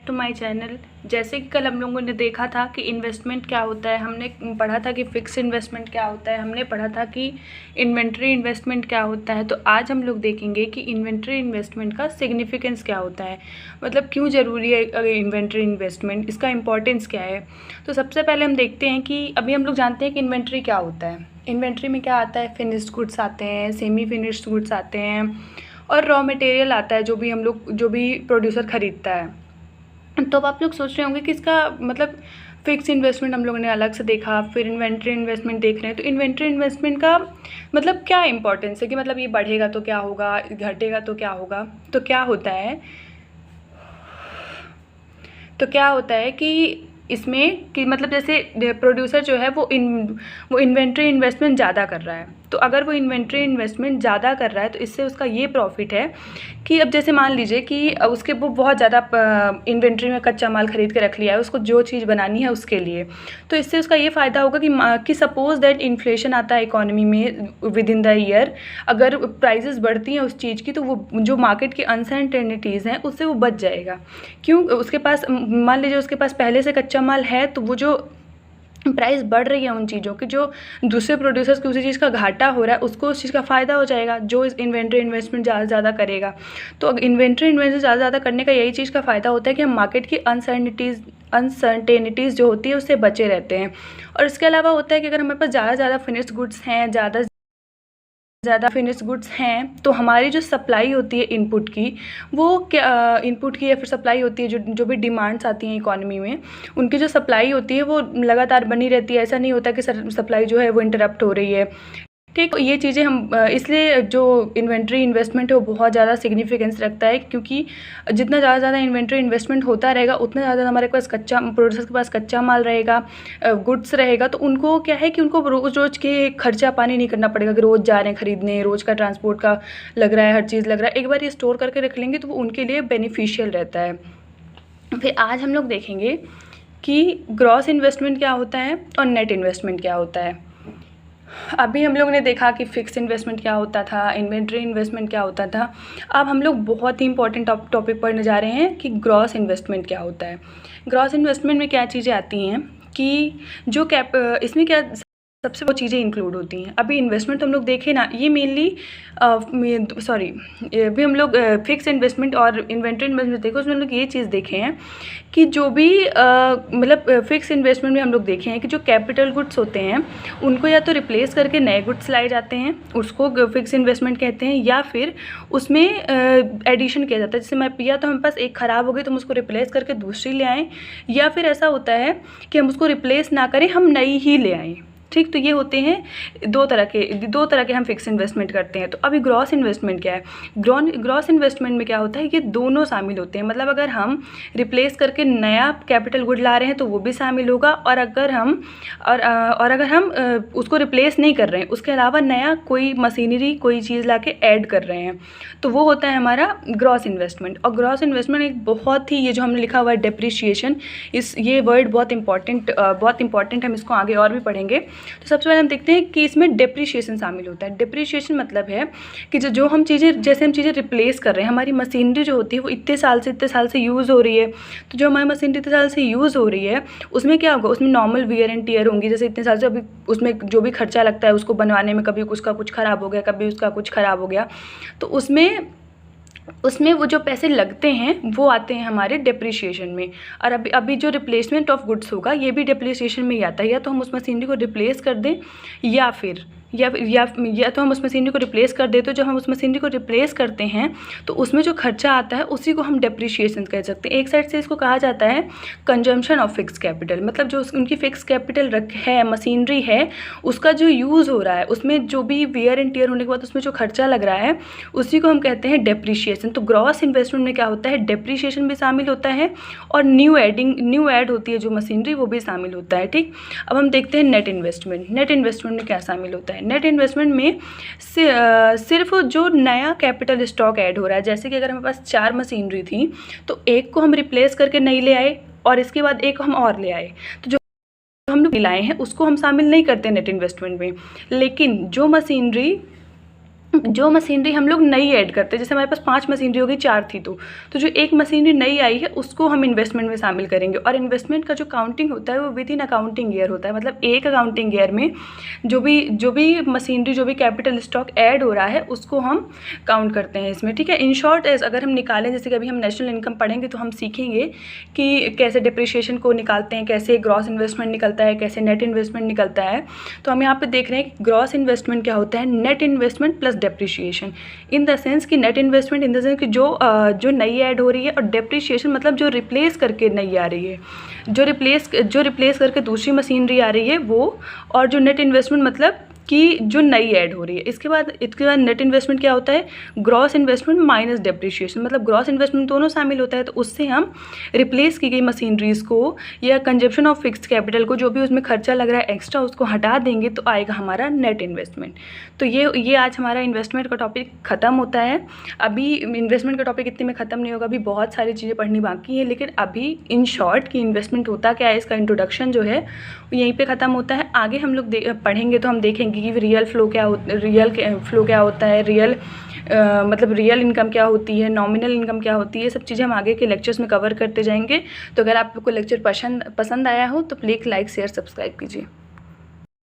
To my channel. जैसे कि कल हम लोगों ने देखा था कि इन्वेस्टमेंट क्या होता है, हमने पढ़ा था कि फिक्स इन्वेस्टमेंट क्या होता है, हमने पढ़ा था कि इन्वेंट्री इन्वेस्टमेंट क्या होता है। तो आज हम लोग देखेंगे कि इन्वेंट्री इन्वेस्टमेंट का सिग्निफिकेंस क्या होता है, मतलब क्यों ज़रूरी है इन्वेंट्री इन्वेस्टमेंट, इसका इंपॉर्टेंस क्या है। तो सबसे पहले हम देखते हैं कि अभी हम लोग जानते हैं कि इन्वेंट्री क्या होता है। इन्वेंट्री में क्या आता है, फिनिश्ड गुड्स आते हैं, सेमी फिनिश्ड गुड्स आते हैं और रॉ मटेरियल आता है, जो भी प्रोड्यूसर ख़रीदता है। तो अब आप लोग सोच रहे होंगे कि इसका मतलब फिक्स इन्वेस्टमेंट हम लोगों ने अलग से देखा, फिर इन्वेंट्री इन्वेस्टमेंट देख रहे हैं। तो इन्वेंट्री इन्वेस्टमेंट का मतलब क्या इंपॉर्टेंस है कि मतलब ये बढ़ेगा तो क्या होगा, घटेगा तो क्या होगा। तो क्या होता है कि इसमें कि मतलब जैसे प्रोड्यूसर जो है वो इन्वेंट्री इन्वेस्टमेंट ज़्यादा कर रहा है। तो अगर वो इन्वेंट्री इन्वेस्टमेंट ज़्यादा कर रहा है तो इससे उसका ये प्रॉफिट है कि अब जैसे मान लीजिए कि उसके वो बहुत ज़्यादा इन्वेंट्री में कच्चा माल ख़रीद के रख लिया है, उसको जो चीज़ बनानी है उसके लिए। तो इससे उसका ये फ़ायदा होगा कि सपोज़ दैट इन्फ्लेशन आता है इकोनॉमी में विद इन द ईयर, अगर प्राइजेस बढ़ती हैं उस चीज़ की तो वो जो मार्केट की अनसर्टेनिटीज़ हैं उससे वो बच जाएगा। क्यों, उसके पास मान लीजिए उसके पास पहले से कच्चा माल है, तो वो जो प्राइस बढ़ रही है उन चीज़ों की, जो दूसरे प्रोड्यूसर्स को उसी चीज़ का घाटा हो रहा है, उसको उस चीज़ का फ़ायदा हो जाएगा जो इस इन्वेंट्री इन्वेस्टमेंट ज़्यादा से ज़्यादा करेगा। तो इन्वेंट्री इन्वेस्टमेंट ज़्यादा से ज़्यादा करने का यही चीज़ का फ़ायदा होता है कि हम मार्केट की अनसर्टेनिटीज़ जो होती है उससे बचे रहते हैं। और इसके अलावा होता है कि अगर हमारे पास ज़्यादा फिनिश्ड गुड्स हैं, ज़्यादा फिनिश्ड गुड्स हैं, तो हमारी जो सप्लाई होती है इनपुट की, वो क्या इनपुट की या फिर सप्लाई होती है, जो भी डिमांड्स आती हैं इकोनॉमी में, उनकी जो सप्लाई होती है वो लगातार बनी रहती है। ऐसा नहीं होता कि सप्लाई जो है वो इंटरप्ट हो रही है। ठीक, ये चीज़ें हम इसलिए जो इन्वेंट्री इन्वेस्टमेंट है वो बहुत ज़्यादा सिग्निफिकेंस रखता है, क्योंकि जितना ज़्यादा इन्वेंट्री इन्वेस्टमेंट होता रहेगा उतना ज़्यादा हमारे पास प्रोड्यूसर के पास कच्चा माल रहेगा, गुड्स रहेगा। तो उनको क्या है कि उनको रोज़ के खर्चा पानी नहीं करना पड़ेगा कि रोज़ जा रहे हैं ख़रीदने, रोज़ का ट्रांसपोर्ट का लग रहा है, हर चीज़ लग रहा है। एक बार ये स्टोर करके रख लेंगे तो वो उनके लिए बेनिफिशियल रहता है। फिर आज हम लोग देखेंगे कि ग्रॉस इन्वेस्टमेंट क्या होता है और नेट इन्वेस्टमेंट क्या होता है। अभी हम लोग ने देखा कि फिक्स इन्वेस्टमेंट क्या होता था, इन्वेंट्री इन्वेस्टमेंट क्या होता था। अब हम लोग बहुत ही इंपॉर्टेंट टॉपिक पढ़ने जा रहे हैं कि ग्रॉस इन्वेस्टमेंट क्या होता है। ग्रॉस इन्वेस्टमेंट में क्या चीज़ें आती हैं कि जो इसमें क्या सबसे वो चीज़ें इंक्लूड होती हैं। अभी इन्वेस्टमेंट तो हम लोग देखें ना, ये मेनली अभी हम लोग फिक्स इन्वेस्टमेंट और इन्वेंट्री इन्वेस्टमेंट देखो, उसमें हम लोग ये चीज़ देखे हैं कि जो भी मतलब फिक्स इन्वेस्टमेंट में हम लोग देखे हैं कि जो कैपिटल गुड्स होते हैं उनको या तो रिप्लेस करके नए गुड्स लाए जाते हैं, उसको फिक्स इन्वेस्टमेंट कहते हैं, या फिर उसमें एडिशन किया जाता है। जैसे या तो हमारे पास एक ख़राब हो गई तो हम उसको रिप्लेस करके दूसरी ले आएँ, या फिर ऐसा होता है कि हम उसको रिप्लेस ना करें, हम नई ही ले आएँ। ठीक, तो ये होते हैं दो तरह के हम फिक्स इन्वेस्टमेंट करते हैं। तो अभी ग्रॉस इन्वेस्टमेंट क्या है, ग्रॉस इन्वेस्टमेंट में क्या होता है, ये दोनों शामिल होते हैं। मतलब अगर हम रिप्लेस करके नया कैपिटल गुड ला रहे हैं तो वो भी शामिल होगा, और अगर हम उसको रिप्लेस नहीं कर रहे हैं, उसके अलावा नया कोई मशीनरी कोई चीज़ ला के ऐड कर रहे हैं, तो वो होता है हमारा ग्रॉस इन्वेस्टमेंट। और ग्रॉस इन्वेस्टमेंट एक बहुत ही, ये जो हमने लिखा हुआ है डेप्रिशिएशन, ये वर्ड बहुत इंपॉर्टेंट, हम इसको आगे और भी पढ़ेंगे। तो सबसे पहले हम देखते हैं कि इसमें डेप्रिशिएशन शामिल होता है। डेप्रिशिएशन मतलब है कि जो हम चीज़ें रिप्लेस कर रहे हैं, हमारी मशीनरी जो होती है वो इतने साल से यूज़ हो रही है। तो जो हमारी मशीनरी इतने साल से यूज़ हो रही है उसमें क्या होगा, उसमें नॉर्मल वियर एंड टियर होंगी। जैसे इतने साल से अभी उसमें जो भी खर्चा लगता है उसको बनवाने में, कभी उसका कुछ ख़राब हो गया, कभी उसका कुछ ख़राब हो गया, तो उसमें वो जो पैसे लगते हैं वो आते हैं हमारे डेप्रिशिएशन में। और अभी जो रिप्लेसमेंट ऑफ गुड्स होगा ये भी डेप्रिशिएशन में ही आता है। या तो हम उस मशीनरी को रिप्लेस कर दें, या तो हम उस मशीनरी को रिप्लेस कर दें। तो जब हम उस मशीनरी को रिप्लेस करते हैं तो उसमें जो खर्चा आता है उसी को हम डेप्रिशिएशन कह सकते हैं। एक साइड से इसको कहा जाता है कंजम्पशन ऑफ फिक्स कैपिटल, मतलब जो उनकी फिक्स कैपिटल है, मशीनरी है, उसका जो यूज़ हो रहा है, उसमें जो भी वियर एंड टियर होने के बाद उसमें जो खर्चा लग रहा है उसी को हम कहते हैं डेप्रिशिएशन। तो ग्रॉस इन्वेस्टमेंट में क्या होता है, डेप्रिशिएशन भी शामिल होता है और न्यू ऐड होती है जो मशीनरी, वो भी शामिल होता है। ठीक, अब हम देखते हैं नेट इन्वेस्टमेंट। नेट इन्वेस्टमेंट में क्या शामिल होता है। नेट इन्वेस्टमेंट में सिर्फ जो नया कैपिटल स्टॉक ऐड हो रहा है, जैसे कि अगर हमारे पास 4 मशीनरी थी तो एक को हम रिप्लेस करके नई ले आए और इसके बाद एक हम और ले आए, तो जो हम लोग लाए हैं उसको हम शामिल नहीं करते नेट इन्वेस्टमेंट में। लेकिन जो मशीनरी जो मशीनरी हम लोग नई ऐड करते हैं, जैसे हमारे पास 5 मशीनरी होगी, 4 थी तो जो एक मशीनरी नई आई है उसको हम इन्वेस्टमेंट में शामिल करेंगे। और इन्वेस्टमेंट का जो काउंटिंग होता है वो विद इन अकाउंटिंग ईयर होता है, मतलब एक अकाउंटिंग ईयर में जो भी मशीनरी, जो भी कैपिटल स्टॉक ऐड हो रहा है उसको हम काउंट करते हैं इसमें, ठीक है। इन शॉर्ट अगर हम निकालें, जैसे कि अभी हम नेशनल इनकम पढ़ेंगे तो हम सीखेंगे कि कैसे डिप्रिशिएशन को निकालते हैं, कैसे ग्रॉस इन्वेस्टमेंट निकलता है, कैसे नेट इन्वेस्टमेंट निकलता है। तो हम यहाँ पे देख रहे हैं कि ग्रॉस इन्वेस्टमेंट क्या होता है, net investment plus depreciation, in the sense कि net investment in the sense कि जो नई ऐड हो रही है, और डेप्रिशिएशन मतलब जो रिप्लेस करके नई आ रही है, जो रिप्लेस करके दूसरी मशीनरी आ रही है वो, और जो नेट इन्वेस्टमेंट मतलब कि जो नई ऐड हो रही है। इसके बाद नेट इन्वेस्टमेंट क्या होता है, ग्रॉस इन्वेस्टमेंट माइनस डेप्रिशिएशन, मतलब ग्रॉस इन्वेस्टमेंट दोनों शामिल होता है। तो उससे हम रिप्लेस की गई मशीनरीज़ को या कंजप्शन ऑफ फिक्स्ड कैपिटल को, जो भी उसमें खर्चा लग रहा है एक्स्ट्रा, उसको हटा देंगे तो आएगा हमारा नेट इन्वेस्टमेंट। तो ये आज हमारा इन्वेस्टमेंट का टॉपिक ख़त्म होता है। अभी इन्वेस्टमेंट का टॉपिक इतने में ख़त्म नहीं होगा, अभी बहुत सारी चीज़ें पढ़नी बाकी है, लेकिन अभी इन शॉर्ट कि इन्वेस्टमेंट होता क्या है, इसका इंट्रोडक्शन जो है यहीं पे ख़त्म होता है। आगे हम लोग पढ़ेंगे तो हम देखेंगे कि रियल फ्लो क्या होता है, मतलब रियल इनकम क्या होती है, नॉमिनल इनकम क्या होती है, ये सब चीज़ें हम आगे के लेक्चर्स में कवर करते जाएंगे। तो अगर आपको लेक्चर पसंद आया हो तो प्लीज़ लाइक शेयर सब्सक्राइब कीजिए।